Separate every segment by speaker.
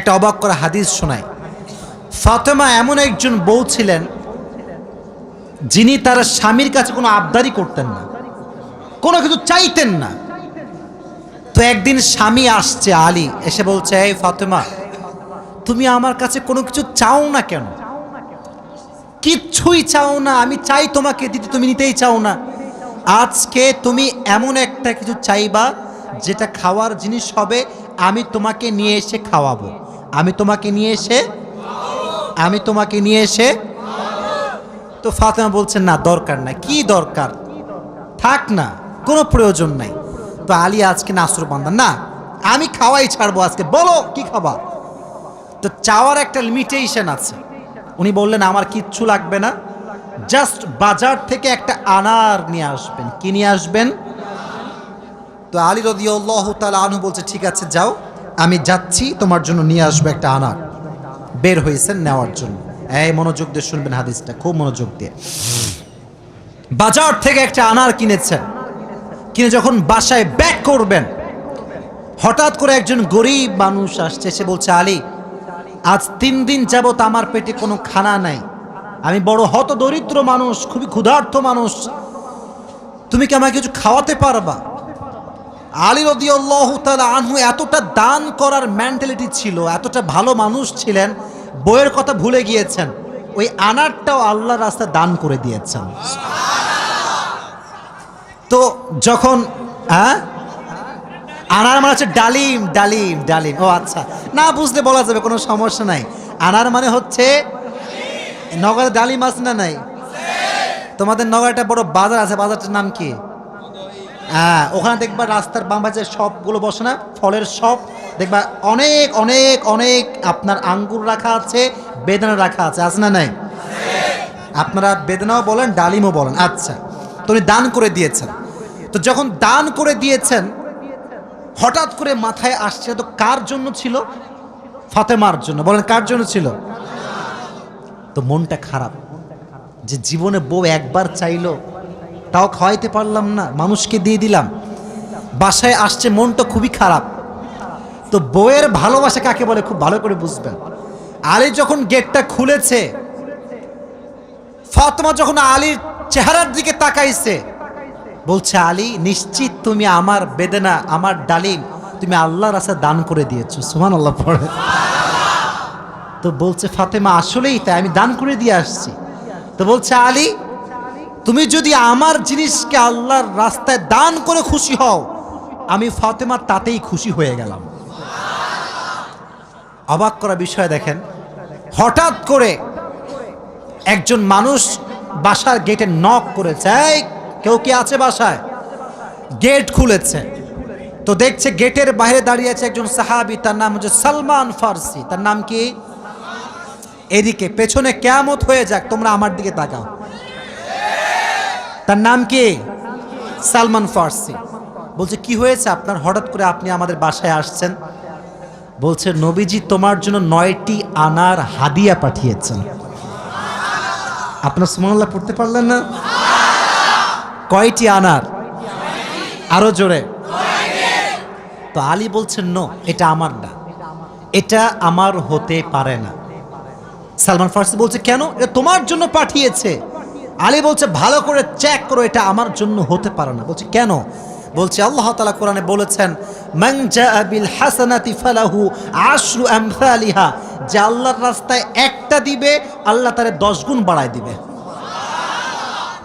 Speaker 1: একটা অবাক করা হাদিস শোনায়। ফাতেমা এমন একজন বউ ছিলেন যিনি তার স্বামীর কাছে কোনো আবদারি করতেন না, কোনো কিছু চাইতেন না। তো একদিন স্বামী আসছে আলী, এসে বলছে, এই ফাতেমা, তুমি আমার কাছে কোনো কিছু চাও না কেন? কিচ্ছুই চাও না, আমি চাই তোমাকে দিতে, তুমি নিতেই চাও না। আজকে তুমি এমন একটা কিছু চাইবা যেটা খাওয়ার জিনিস হবে, আমি তোমাকে নিয়ে এসে খাওয়াবো, আমি তোমাকে নিয়ে এসে। তো ফাতেমা বলছেন, না দরকার নাই। কি দরকার, থাক না, কোনো প্রয়োজন নাই। তো আলী আজকে নাসরবান্দা, না আমি খাওয়াই ছাড়বো আজকে, বলো কি খাবা। তো চাওয়ার একটা লিমিটেশন আছে। উনি বললেন, আমার কিচ্ছু লাগবে না, জাস্ট বাজার থেকে একটা আনার নিয়ে আসবেন। কি নিয়ে আসবেন? তো আলী রাদিয়াল্লাহু তাআলা আনহু বলছে, ঠিক আছে যাও, আমি যাচ্ছি, তোমার জন্য নিয়ে আসবো একটা আনার। বের হয়েছেন নেওয়ার জন্য। এই মনোযোগ দিয়ে শুনবেন হাদিসটা, খুব মনোযোগ দিয়ে। বাজার থেকে একটা আনার কিনেছেন, কিনে যখন বাসায় ব্যাক করবেন, হঠাৎ করে একজন গরিব মানুষ আসছে, সে বলছে, আলী, আজ 3 দিন যাবত আমার পেটে কোনো খানা নাই, আমি বড় হতদরিদ্র মানুষ, খুবই ক্ষুধার্ত মানুষ, তুমি কি আমাকে কিছু খাওয়াতে পারবা? আলী রাদিয়াল্লাহু তাআলা আনহু এতটা দান করার মেন্টালিটি ছিল, এতটা ভালো মানুষ ছিলেন, বইয়ের কথা ভুলে গিয়েছেন, ওই আনারটাও আল্লাহর রাস্তায় দান করে দিয়েছেন। তো যখন আনার মানে হচ্ছে ডালিম, ডালিম, ডালিম। ও আচ্ছা, না বুঝলে বলা যাবে, কোনো সমস্যা নাই। আনার মানে হচ্ছে, নগরে ডালিম আছে না নাই? তোমাদের নগরে একটা বড় বাজার আছে, বাজারটার নাম কি? ওখানে দেখবা রাস্তার বাম পাশে সবগুলো বসে না, ফলের সব দেখবা, অনেক অনেক অনেক আপনার আঙ্গুর রাখা আছে, বেদানা রাখা আছে, আছে না নাই? আপনারা বেদানাও বলেন, ডালিমও বলেন। আচ্ছা, তো উনি দান করে দিয়েছেন। তো যখন দান করে দিয়েছেন, হঠাৎ করে মাথায় আসছে, তো কার জন্য ছিল? ফাতেমার জন্য। বলেন, কার জন্য ছিল? তো মনটা খারাপ যে জীবনে বউ একবার চাইলো, তাও খাওয়াইতে পারলাম না, মানুষকে দিয়ে দিলাম। বাসায় আসছে, মনটা খুবই খারাপ। তো বউয়ের ভালোবাসা কাকে বলে খুব ভালো করে বুঝবেন। আলী যখন গেটটা খুলেছে, ফাতেমা যখন আলীর চেহারার দিকে তাকাইছে, বলছে, আলী, নিশ্চিত তুমি আমার বেদনা, আমার ডালিম তুমি আল্লাহর রাস্তায় দান করে দিয়েছো। সুবহানাল্লাহ পড়ে। তো বলছে ফাতেমা, আসলেই তাই, আমি দান করে দিয়ে আসছি। তো বলছে, আলী, তুমি যদি আমার জিনিসকে আল্লাহর রাস্তায় দান করে খুশি হও, আমি ফাতেমা তাতেই খুশি হয়ে গেলাম। অবাক করা বিষয় দেখেন, হঠাৎ করে একজন মানুষ বাসার গেটে নক করেছে, এই কেউ কি আছে বাসায়? গেট খুলেছে, তো দেখছে গেটের বাইরে দাঁড়িয়ে আছে একজন সাহাবী, তার নাম হচ্ছে সালমান ফারসি। তার নাম কি? এদিকে পেছনে কিয়ামত হয়ে যাক, তোমরা আমার দিকে তাকাও। তার নাম কি? সালমান ফারসি। বলছে, কি হয়েছে আপনার, হঠাৎ করে আপনি আমাদের বাসায় আসছেন? বলছে, নবীজি তোমার জন্য 9টি আনার হাদিয়া পাঠিয়েছেন। আপনার সুবহানাল্লাহ পড়তে পারলেন না? কয়টি আনার? আরো জোরে। তো আলী বলছেন, নো, এটা আমার না, এটা আমার হতে পারে না। সালমান ফারসি বলছে, কেন? এটা তোমার জন্য পাঠিয়েছে। আলী বলছে, ভালো করে চেক করো, এটা আমার জন্য হতে পারে না। বলছে, কেন? বলছে, আল্লাহ তাআলা কোরআনে বলেছেন, মান জাআ বিল হাসানাতি ফালাহু আশরু আমসালিহা, যে আল্লাহর রাস্তায় একটা দিবে, আল্লাহ তারে 10 গুণ বাড়ায় দিবে।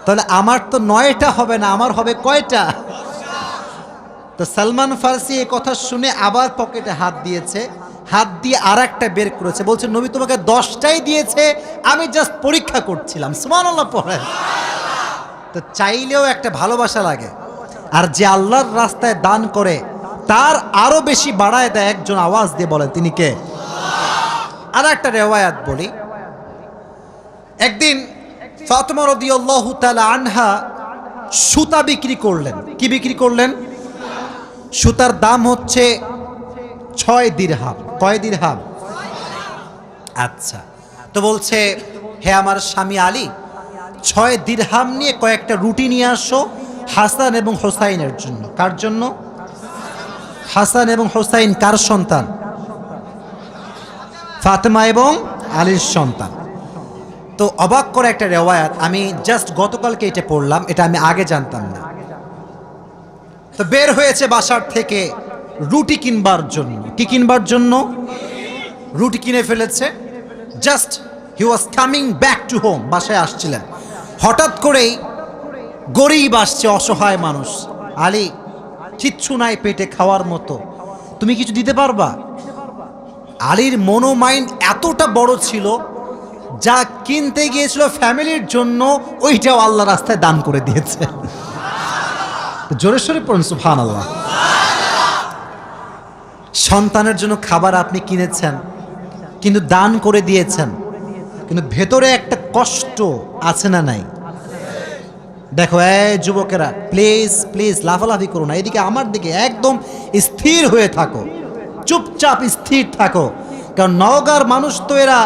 Speaker 1: তাহলে আমার তো 9টা হবে না, আমার হবে কয়টা? তো সালমান ফারসি এই কথা শুনে আবার পকেটে হাত দিয়েছে, হাত দিয়ে আর একটা বের করেছে, বলছে, নবী তোমাকে 10টাই দিয়েছে, আমি জাস্ট পরীক্ষা করছিলাম। সুবহানাল্লাহ পড়ে। তো চাইলেও একটা ভালোবাসা লাগে, আর যে আল্লাহর রাস্তায় দান করে তার আরো বেশি বাড়ায় দেয়। একজন আওয়াজ দিয়ে বলেন, তিনি কে? আর একটা রেওয়ায়াত বলি, একদিন ফাতেমা রাদিয়াল্লাহু তাআলা আনহা সুতা বিক্রি করলেন। কি বিক্রি করলেন? সুতার দাম হচ্ছে 6 দিরহাম। কয় দিরহাম? আচ্ছা, তো বলছে, হে আমার স্বামী আলী, 6 দিরহাম নিয়ে কয়েকটা রুটি নিয়ে আসো হাসান এবং হোসাইনের জন্য। কার জন্য? হাসান এবং হোসাইন কার সন্তান? ফাতেমা এবং আলীর সন্তান। তো অবাক করে একটা রেওয়ায়াত, আমি জাস্ট গতকালকে এটা পড়লাম, এটা আমি আগে জানতাম না। তো বের হয়েছে বাসার থেকে রুটি কিনবার জন্য। কি কিনবার জন্য? রুটি কিনে ফেলেছে। Just he was coming back to home, বাসায় আসছিলেন। হঠাৎ করেই গরিব আসছে, অসহায় মানুষ। আলী, কিচ্ছু নাই পেটে খাওয়ার মতো, তুমি কিছু দিতে পারবা? আলীর মনোমাইন্ড এতটা বড় ছিল, যা কিনতে গিয়েছিল ফ্যামিলির জন্য ওইটাও আল্লাহ রাস্তায় দান করে দিয়েছে। জোরে সোরে পড়ুন সুবহানাল্লাহ। সন্তানের জন্য খাবার আপনি কিনেছেন, কিন্তু দান করে দিয়েছেন, কিন্তু ভেতরে একটা কষ্ট আছে না নাই? দেখো এই যুবকেরা, প্লিজ প্লিজ লাফালাফি করো না, এদিকে আমার দিকে একদম স্থির হয়ে থাকো, চুপচাপ স্থির থাকো। কারণ নওগাঁর মানুষ তো এরা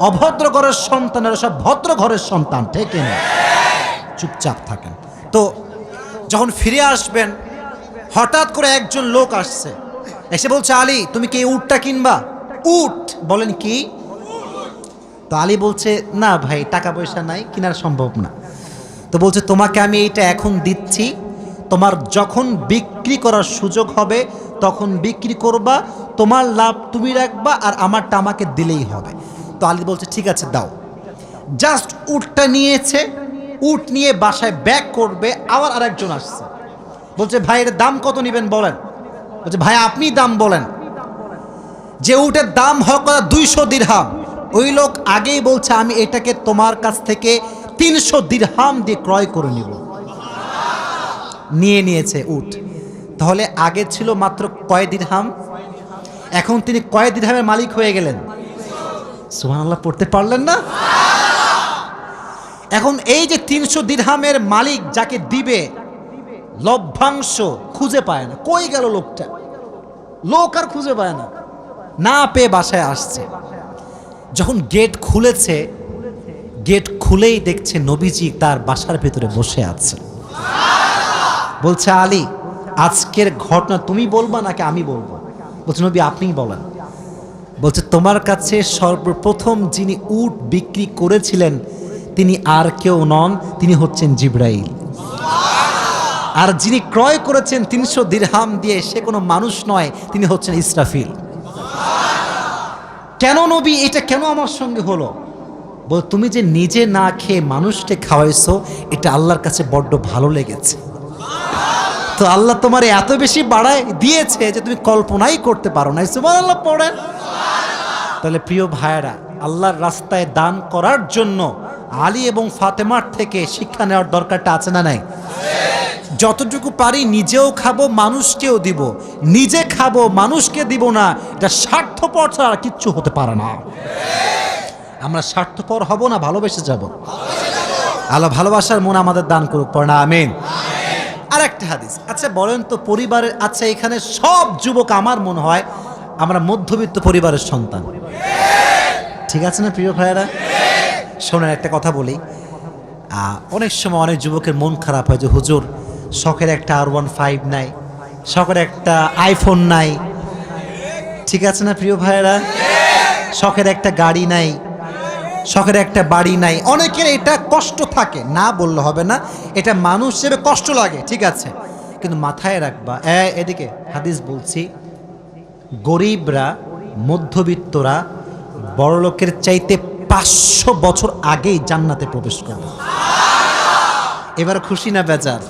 Speaker 1: অভদ্র ঘরের সন্তান, এরা সব ভদ্র ঘরের সন্তান, ঠিক না? চুপচাপ থাকেন। তো যখন ফিরে আসবেন, হঠাৎ করে একজন লোক আসছে, এসে বলছে, আলী তুমি কি এই উটটা কিনবা? উট? বলেন কি? তো আলী বলছে, না ভাই, টাকা পয়সা নাই, কেনার সম্ভব না। তো বলছে, তোমাকে আমি এইটা এখন দিচ্ছি, তোমার যখন বিক্রি করার সুযোগ হবে তখন বিক্রি করবা, তোমার লাভ তুমি রাখবা, আর আমারটা আমাকে দিলেই হবে। তো আলী বলছে, ঠিক আছে দাও। জাস্ট উটটা নিয়েছে, উট নিয়ে বাসায় ব্যাক করবে, আবার আরেকজন আসছে, বলছে, ভাই এর দাম কত নেবেন বলেন? বলছে, ভাই আপনি দাম বলেন। যে উটের দাম হোক 200 দিরহাম, ওই লোক আগেই বলছে, আমি এটাকে তোমার কাছ থেকে 300 দিরহাম দিয়ে ক্রয় করে নিব। নিয়ে নিয়েছে উট। তাহলে আগে ছিল মাত্র কয় দিরহাম, এখন তিনি কয় দিরহামের মালিক হয়ে গেলেন? সুবহানাল্লাহ পড়তে পারলেন না? এখন এই যে 300 দিরহামের মালিক যাকে দিবে, লভ্যাংশ খুঁজে পায় না। কই গেল লোকটা? লোক আর খুঁজে পায় না, না পেয়ে বাসায় আসছে। যখন গেট খুলেছে, গেট খুলেই দেখছে নবীজি তার বাসার ভেতরে বসে আছে। বলছে, আলী আজকের ঘটনা তুমি বলবা নাকি আমি বলবো? বলছে, নবী আপনিই বলেন। বলছে, তোমার কাছে সর্বপ্রথম যিনি উট বিক্রি করেছিলেন তিনি আর কেউ নন, তিনি হচ্ছেন জিবরাইল। আর যিনি ক্রয় করেছেন 300 দিরহাম দিয়ে, সে কোনো মানুষ নয়, তিনি হচ্ছেন ইসরাফিল। কেন নবী, এটা কেন আমার সঙ্গে হলো? বল, তুমি যে নিজে না খেয়ে মানুষকে খাওয়াইছো, এটা আল্লাহর কাছে বড্ড ভালো লেগেছে। তো আল্লাহ তোমার এত বেশি বাড়ায় দিয়েছে যে তুমি কল্পনাই করতে পারো না। সুবহানাল্লাহ পড়েন। তাহলে প্রিয় ভাইয়েরা, আল্লাহর রাস্তায় দান করার জন্য আলী এবং ফাতেমার থেকে শিক্ষা নেওয়ার দরকারটা আছে না নাই? যতটুকু পারি নিজেও খাবো, মানুষকেও দিব। নিজে খাবো, মানুষকে দিব না, এটা স্বার্থপর ছাড়া কিচ্ছু হতে পারে না। আমরা স্বার্থপর হব না, ভালোবেসে যাব। আল্লাহ ভালোবাসার মন আমাদের দান করুক, পড়না আমিন। আর একটা হাদিস, আচ্ছা বলেন তো পরিবারের, আচ্ছা এখানে সব যুবক আমার মনে হয় আমরা মধ্যবিত্ত পরিবারের সন্তান, ঠিক আছে না প্রিয় ভাইয়েরা? শোনেন একটা কথা বলি, অনেক সময় অনেক যুবকের মন খারাপ হয় যে হুজুর শখের একটা R15 নাই, শখের একটা আইফোন নাই, ঠিক আছে না প্রিয় ভাইয়েরা? শখের একটা গাড়ি নাই, শখের একটা বাড়ি নাই। অনেকের এটা কষ্ট থাকে, না বললে হবে না, এটা মানুষ হিসেবে কষ্ট লাগে, ঠিক আছে, কিন্তু মাথায় রাখবা, এদিকে হাদিস বলছি, গরিবরা, মধ্যবিত্তরা বড়লোকের চাইতে 500 বছর আগেই জান্নাতে প্রবেশ করবে। এবার খুশি না বেজার?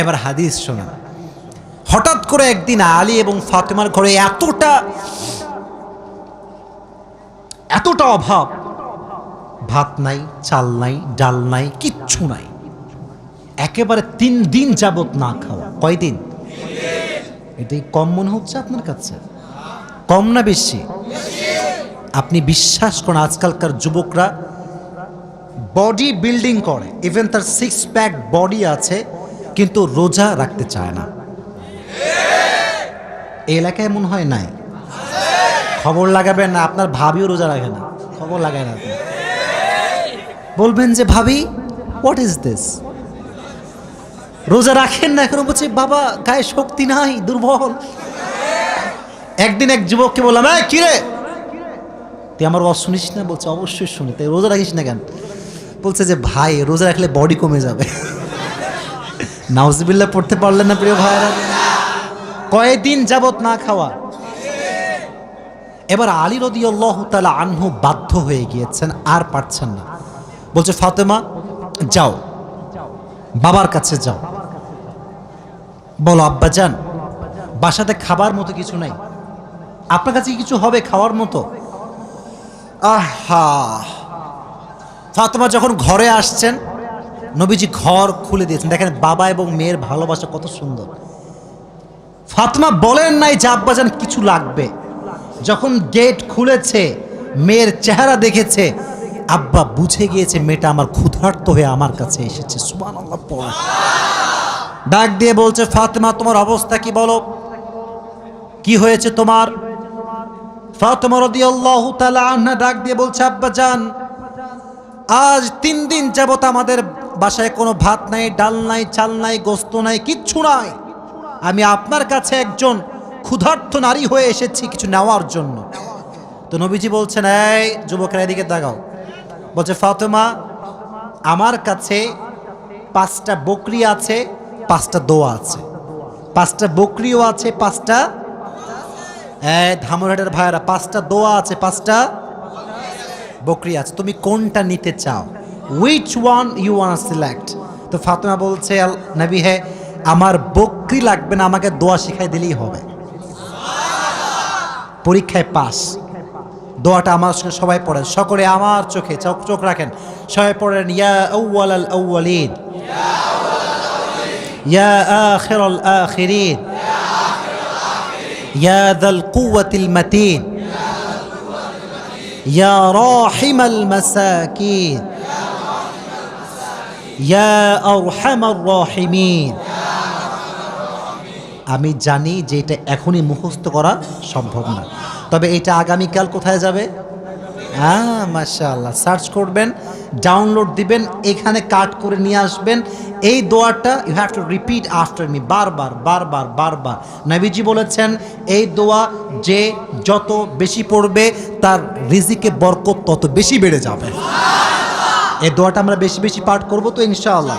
Speaker 1: এবার হাদিস শোনা। হঠাৎ করে একদিন আলী এবং ফাতেমার ঘরে এতটা অভাব, ভাত নাই, চাল নাই, ডাল নাই, কিচ্ছু নাই, একেবারে 3 দিন যাবত না খাওয়া। কয়দিন? এটাই কম মনে হচ্ছে আপনার কাছে? কম না বেশি? আপনি বিশ্বাস করেন, আজকালকার যুবকরা বডি বিল্ডিং করে, ইভেন তার 6 প্যাক বডি আছে, কিন্তু রোজা রাখতে চায় না। এই এলাকায় মনে হয় নাই? খবর লাগাবেন না, আপনার ভাবিও রোজা রাখে না, খবর লাগায় না। বলবেন যে ভাবি হোয়াট ইজ দিস, রোজা রাখেন না? এখন বলছে বাবা গায়ে শক্তি নাই, দুর্বল। একদিন এক যুবককে বললাম, কিরে তুই আমার ওয়াজ শুনিস না? বলছে অবশ্যই শুনি। তাই রোজা রাখিস না কেন? বলছে যে ভাই রোজা রাখলে বডি কমে যাবে। নাউজুবিল্লাহ পড়তে পারলেন না প্রিয় ভাইরা? কয়েকদিন যাবত না খাওয়া। এবার আলী রাদিয়াল্লাহু তাআলা আনহু বাধ্য হয়ে গিয়েছেন, আর পারছেন না। বলছে ফাতেমা যাও, বাবার কাছে যাও, বলো আব্বাজান বাসাতে খাবার মতো কিছু নাই, আপনার কাছে কিছু হবে খাওয়ার মতো? আহা, ফাতেমা যখন ঘরে আসছেন, নবীজি ঘর খুলে দিয়েছেন। দেখেন বাবা এবং মেয়ের ভালোবাসা কত সুন্দর। ফাতেমা বলেন নাই যে আব্বাজান কিছু লাগবে। যখন গেট খুলেছে, মেয়ের চেহারা দেখেছে, আব্বা বুঝে গিয়েছে মেয়েটা আমার ক্ষুধার্ত হয়ে আমার কাছে এসেছে। সুবহানাল্লাহ পড়ে ডাক দিয়ে বলছে ফাতেমা তোমার অবস্থা কি বলো, কি হয়েছে তোমার? ফাতেমা রাদিয়াল্লাহু তাআলা আনহা ডাক দিয়ে বলছে আব্বাজান আজ 3 দিন যাবত আমাদের বাসায় কোনো ভাত নাই, ডাল নাই, চাল নাই, গোস্ত নাই, কিচ্ছু নাই। আমি আপনার কাছে একজন ক্ষুধার্ত নারী হয়ে এসেছি কিছু নেওয়ার জন্য। তো নবীজি বলছেন এই যুবকেরা এদিকে তাকাও। বলছে ফাতেমা আমার কাছে 5টা বকরি আছে, 5টা দোয়া আছে। 5টা বকরিও আছে, 5টা ধামরাটের ভাইয়েরা 5টা দোয়া আছে, 5টা বকরি আছে। তুমি কোনটা নিতে চাও? Which one you want select? তো ফাতেমা বলছে নবী হে আমার বকরি লাগবে না, আমাকে দোয়া শিখাই দিলেই হবে। পরীক্ষায় পাস। দোয়াটা আমার সঙ্গে সবাই পড়েন, সকলে আমার চোখে চোখ রাখেন, সবাই পড়েন ইয়া আউয়ালাল আউয়ালিন ইয়া আখিরাল আখিরিন ইয়া যাল কুওয়াতিল মাতিন ইয়া রাহিমাল মাসাকিন ইয়া আরহামার রাহিমিন। আমি জানি যে এটা এখনই মুখস্থ করা সম্ভব না, তবে এটা আগামীকাল কোথায় যাবে? মাশাআল্লাহ, সার্চ করবেন, ডাউনলোড দিবেন, এখানে কাট করে নিয়ে আসবেন। এই দোয়াটা you have to repeat after me, বারবার বারবার বারবার। নবীজি বলেছেন এই দোয়া যে যত বেশি পড়বে তার রিজিকে বরকত তত বেশি বেড়ে যাবে। এই দোয়াটা আমরা বেশি বেশি পাঠ করব তো ইনশাআল্লাহ।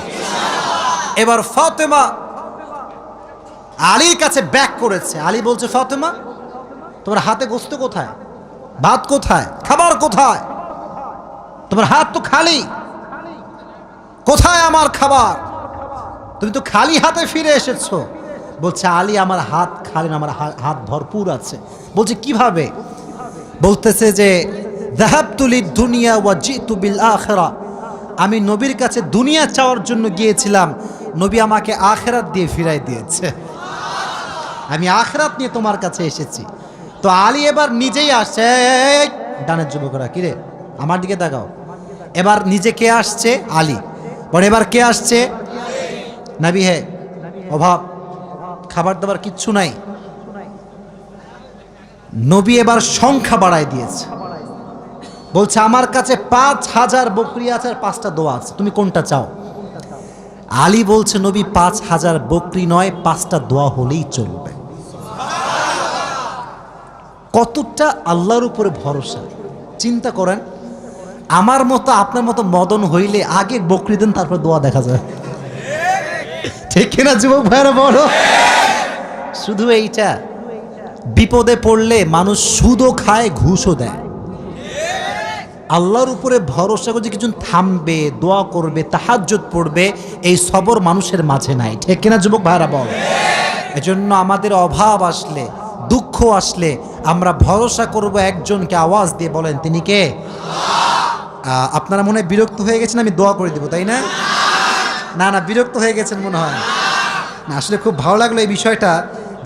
Speaker 1: এবার ফাতেমা আলীর কাছে ব্যাক করেছে। আলী বলছে ফাতেমা তোমার হাতে গোস্ত কোথায়, ভাত কোথায়, খাবার কোথায়? তোমার হাত তো খালি, কোথায় আমার খাবার? তুমি তো খালি হাতে ফিরে এসেছো। বলছে আলী আমার হাত খালি না, আমার হাত ভরপুর আছে। বলছে কিভাবে? বলতেছে যে যাহাবতু লিদ দুনিয়া ওয়া জিতু বিল আখিরা, আমি নবীর কাছে দুনিয়া চাওয়ার জন্য গিয়েছিলাম, নবী আমাকে আখিরাত দিয়ে ফিরাই দিয়েছে। আমি আখিরাত নিয়ে তোমার কাছে এসেছি। তো আলী এবার নিজেই আসছে। ডানের যুবকরা কিরে আমার দিকে তাকাও। এবার নিজে কে আসছে? আলী। পরে এবার কে আসছে? নবী হে অভাব, খাবার দাবার কিচ্ছু নাই। নবী এবার সংখ্যা বাড়ায় দিয়েছে। বলছে আমার কাছে 5000 বকরি আছে আর 5টা দোয়া আছে, তুমি কোনটা চাও? আলী বলছে নবী 5000 বকরি নয়, 5টা দোয়া হলেই চলবে। কতটা আল্লাহর উপরে ভরসা চিন্তা করেন। আমার মতো আপনার মতো মদন হইলে আগে বকরি দেন, তারপর দোয়া দেখা যায়। ঠিক কিনা যুবক ভাইরা বলো? শুধু এইটা, বিপদে পড়লে মানুষ সুদও খায়, ঘুষও দেয়। আল্লাহর উপরে ভরসা করে কিছু থামবে, দোয়া করবে, তাহাজ্জুদ পড়বে, এই সবর মানুষের মাঝে নাই। ঠিক কিনা যুবক ভাইরা বল? এজন্য আমাদের অভাব আসলে, দুঃখ আসলে আমরা ভরসা করব একজনকে। আওয়াজ দিয়ে বলেন তিনি কে? আপনারা মনে হয় বিরক্ত হয়ে গেছেন, আমি দোয়া করে দেবো, তাই না? না না, বিরক্ত হয়ে গেছেন মনে হয় না। আসলে খুব ভালো লাগলো এই বিষয়টা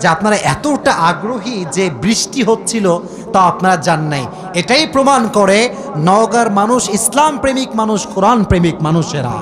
Speaker 1: যে আপনারা এতটা আগ্রহী যে বৃষ্টি হচ্ছিল তা আপনারা জান নাই। এটাই প্রমাণ করে নওগাঁর মানুষ ইসলাম প্রেমিক মানুষ, কোরআন প্রেমিক মানুষেরা।